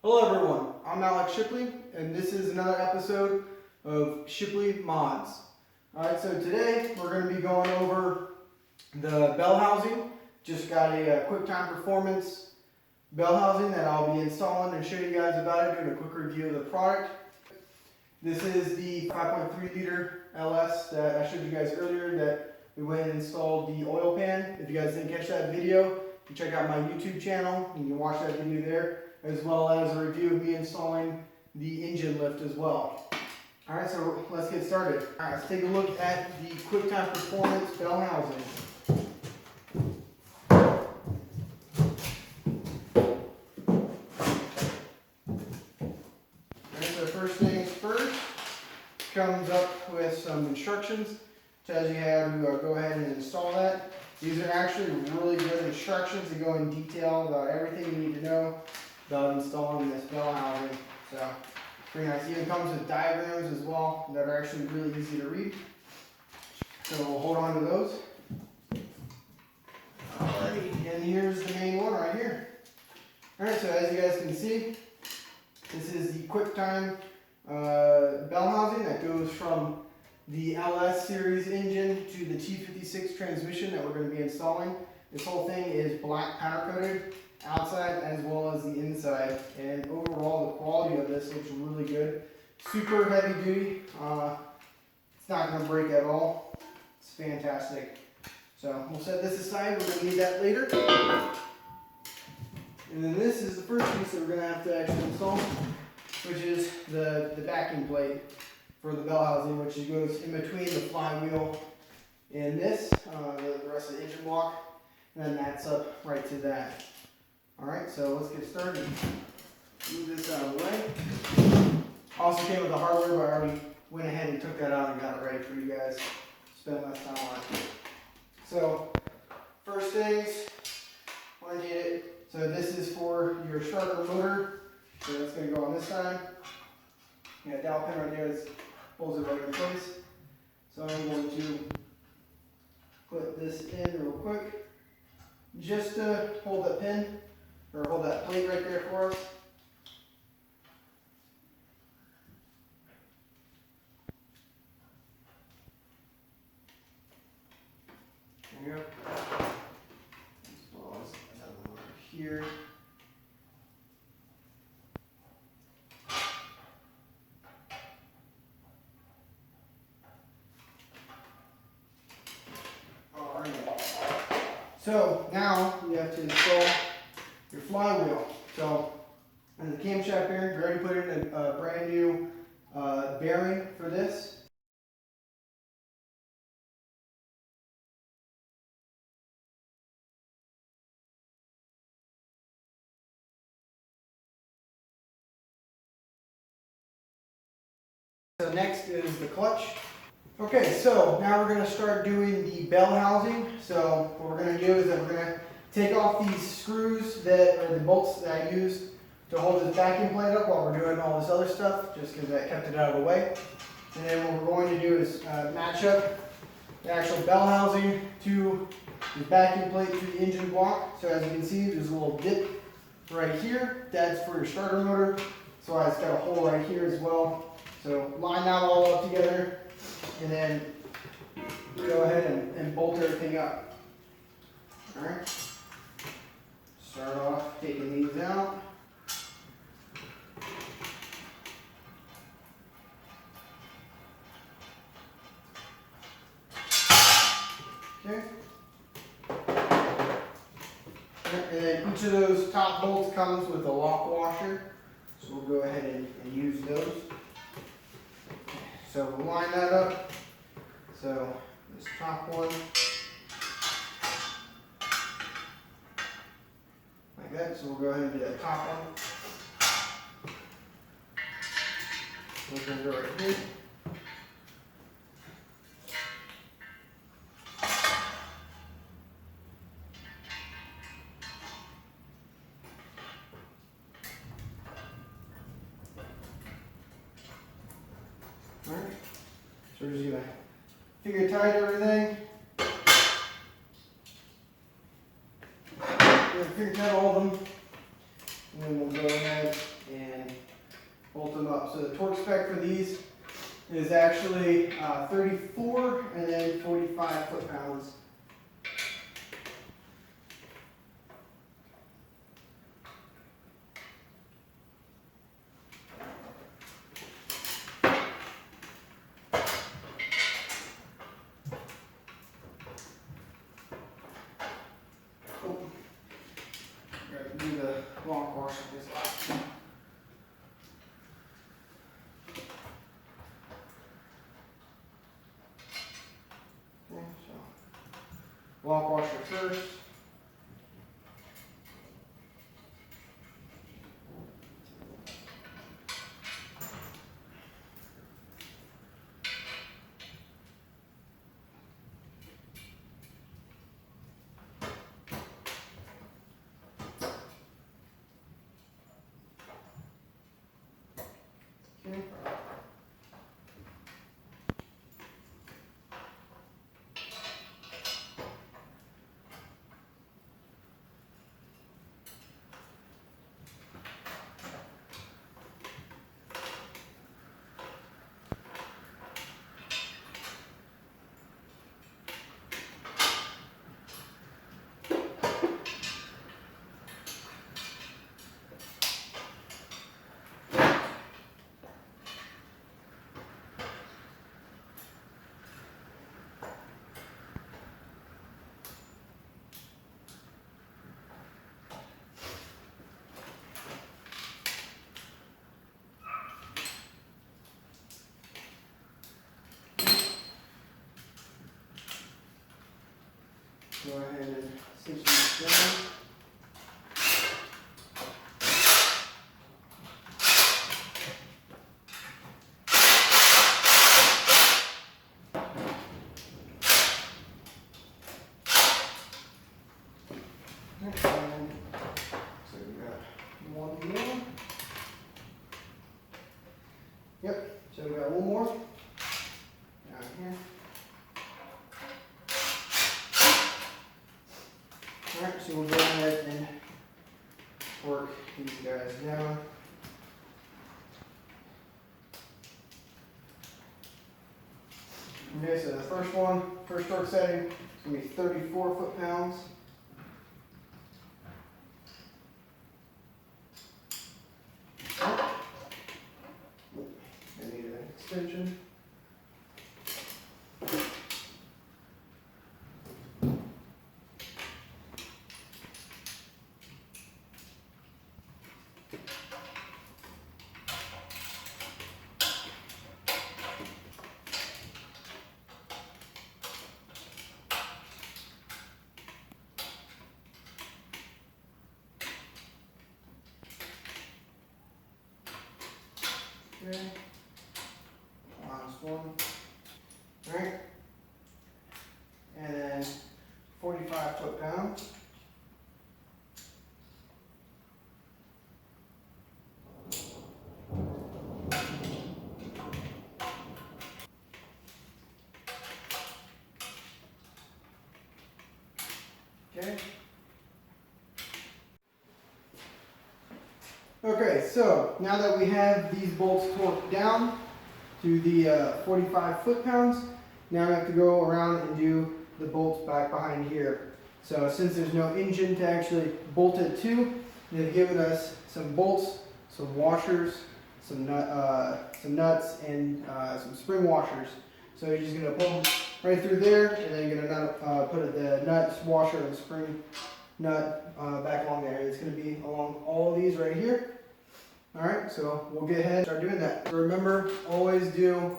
Hello everyone, I'm Shipley, and this is another episode of Shipley Mods. Alright, so today we're going to be going over the bell housing. Just got a QuickTime Performance bell housing that I'll be installing and show you guys about it, doing a quick review of the product. This is the 5.3 liter LS that I showed you guys earlier that we went and installed the oil pan. If you guys didn't catch that video, you can check out my YouTube channel and you can watch that video there, as well as a review of me installing the engine lift as well. Alright, so let's get started. Alright, let's take a look at the QuickTime Performance bell housing. Alright, so first things first, comes up with some instructions. Tells you how to go ahead and install that. These are actually really good instructions that go in detail about everything you need to know about installing this bell housing. So, pretty nice. It even comes with diagrams as well that are actually really easy to read. So we'll hold on to those. Alrighty, and here's the main one right here. Alright, so as you guys can see, this is the QuickTime bell housing that goes from the LS series engine to the T56 transmission that we're going to be installing. This whole thing is black powder coated outside as well as the inside, and overall the quality of this looks really good. Super heavy duty. It's not going to break at all. It's fantastic. So we'll set this aside. We're going to need that later. And then this is the first piece that we're going to have to actually install, which is the backing plate for the bell housing, which goes in between the flywheel and this, the rest of the engine block, and then that's up right to that. Alright, so let's get started. Move this out of the way. Also came with the hardware, but I already went ahead and took that out and got it ready for you guys. Spend less time on it. So, first things, when I need it. So this is for your starter motor. So that's going to go on this side. You got a dowel pin right there that holds it right in place. So I'm going to put this in real quick, just to hold that pin, or hold that plate right there for us. There you go. Install another one over here. So now you have to install your flywheel. So in the camshaft bearing, we already put in a brand new bearing for this. So next is the clutch. Okay, so now we're going to start doing the bell housing. So what we're going to do is that we're going to take off these screws that are the bolts that I used to hold this backing plate up while we're doing all this other stuff, just because I kept it out of the way. And then what we're going to do is match up the actual bell housing to the backing plate to the engine block. So as you can see, there's a little dip right here. That's for your starter motor. So it's got a hole right here as well. So line that all up together, and then go ahead and bolt everything up. Alright. Start off taking these out. Okay. And then each of those top bolts comes with a lock washer. So we'll go ahead and use those. So we'll line that up. So this top one, like that. So we'll go ahead and do that top one. We're going to go right here. Alright, so we're just going to finger tight everything. Finger tight all of them. And then we'll go ahead and torque spec for these is actually 34 and then 45 foot-pounds. Do the long course of this lap. Okay, so walk washer first. Okay. Go ahead and cinch these down. So we got one more. Yep, so we got one more down here. Alright, so we'll go ahead and work these guys down. Okay, so the first torque setting is going to be 34 foot-pounds. I need an extension. Okay, last one. Alright, and then 45 foot-pounds. Okay. Okay, so now that we have these bolts torqued down to the 45 foot-pounds, now we have to go around and do the bolts back behind here. So since there's no engine to actually bolt it to, they've given us some bolts, some washers, some nuts, and some spring washers. So you're just going to pull them right through there, and then you're going to put the nuts, washer, and spring nut back along there. It's going to be along all of these right here. Alright, so we'll get ahead and start doing that. So remember, always do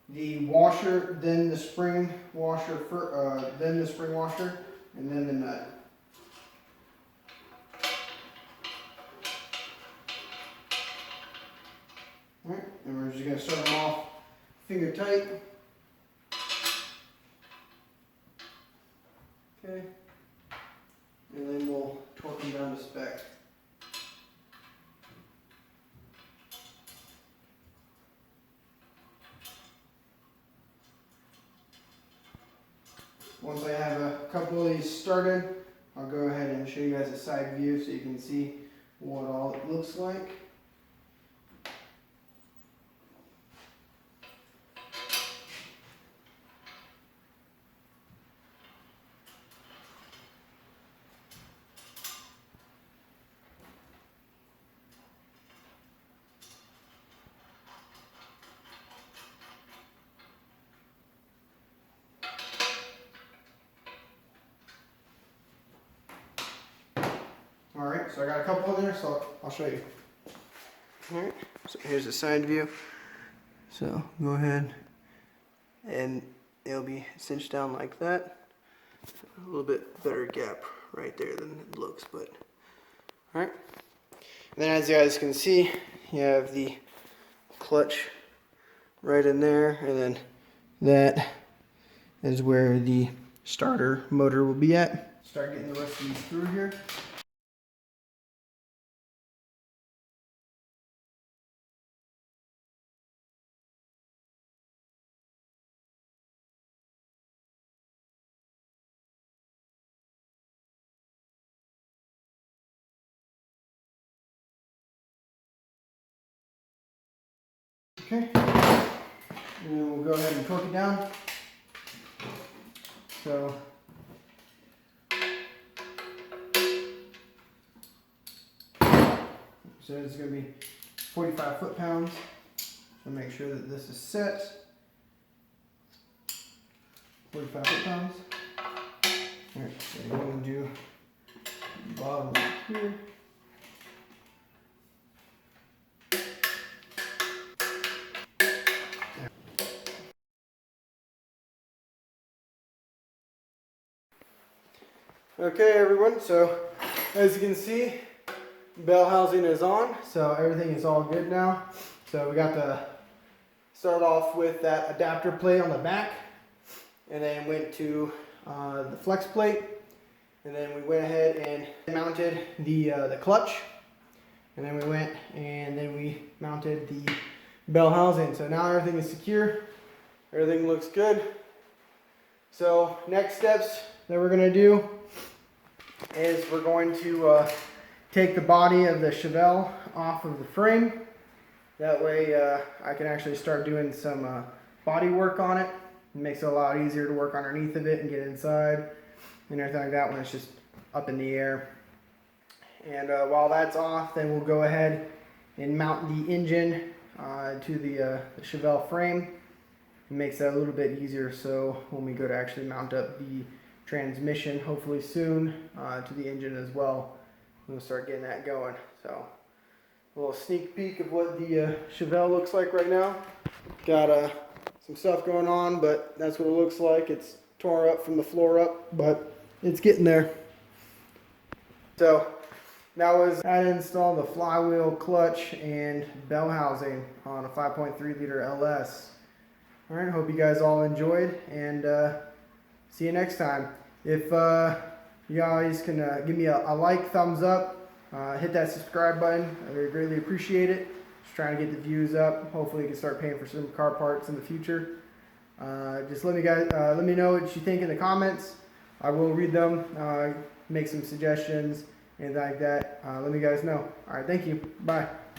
the washer, then the spring washer, then the spring washer, and then the nut. Alright, and we're just going to start them off finger tight. Okay, and then we'll torque them down to spec. Once I have a couple of these started, I'll go ahead and show you guys a side view so you can see what all it looks like. Alright, so I got a couple in there, so I'll show you. Alright, so here's the side view. So go ahead and it'll be cinched down like that. A little bit better gap right there than it looks, but alright. Then as you guys can see, you have the clutch right in there, and then that is where the starter motor will be at. Start getting the rest of these through here. Okay, and then we'll go ahead and torque it down. So it's going to be 45 foot-pounds. So make sure that this is set. 45 foot-pounds. Alright, so you're going to do the bottom right here. Okay everyone, so as you can see, bell housing is on, so everything is all good now. So we got to start off with that adapter plate on the back, and then went to the flex plate, and then we went ahead and mounted the clutch, and then we mounted the bell housing. So now everything is secure, everything looks good. So next steps that we're going to do is we're going to take the body of the Chevelle off of the frame. That way I can actually start doing some body work on it. It makes it a lot easier to work underneath of it and get inside and everything like that when it's just up in the air. And while that's off, then we'll go ahead and mount the engine to the Chevelle frame. It makes that a little bit easier, so when we go to actually mount up the transmission, hopefully soon, to the engine as well, we'll start getting that going. So a little sneak peek of what the Chevelle looks like right now. Got some stuff going on, but that's what it looks like. It's torn up from the floor up, but it's getting there. So that was how to install the flywheel, clutch, and bell housing on a 5.3 liter LS. Alright, hope you guys all enjoyed, and see you next time. If you guys can give me a like, thumbs up, hit that subscribe button. I would greatly appreciate it. Just trying to get the views up. Hopefully you can start paying for some car parts in the future. Just let me know what you think in the comments. I will read them, make some suggestions, anything like that. Let me guys know. Alright, thank you. Bye.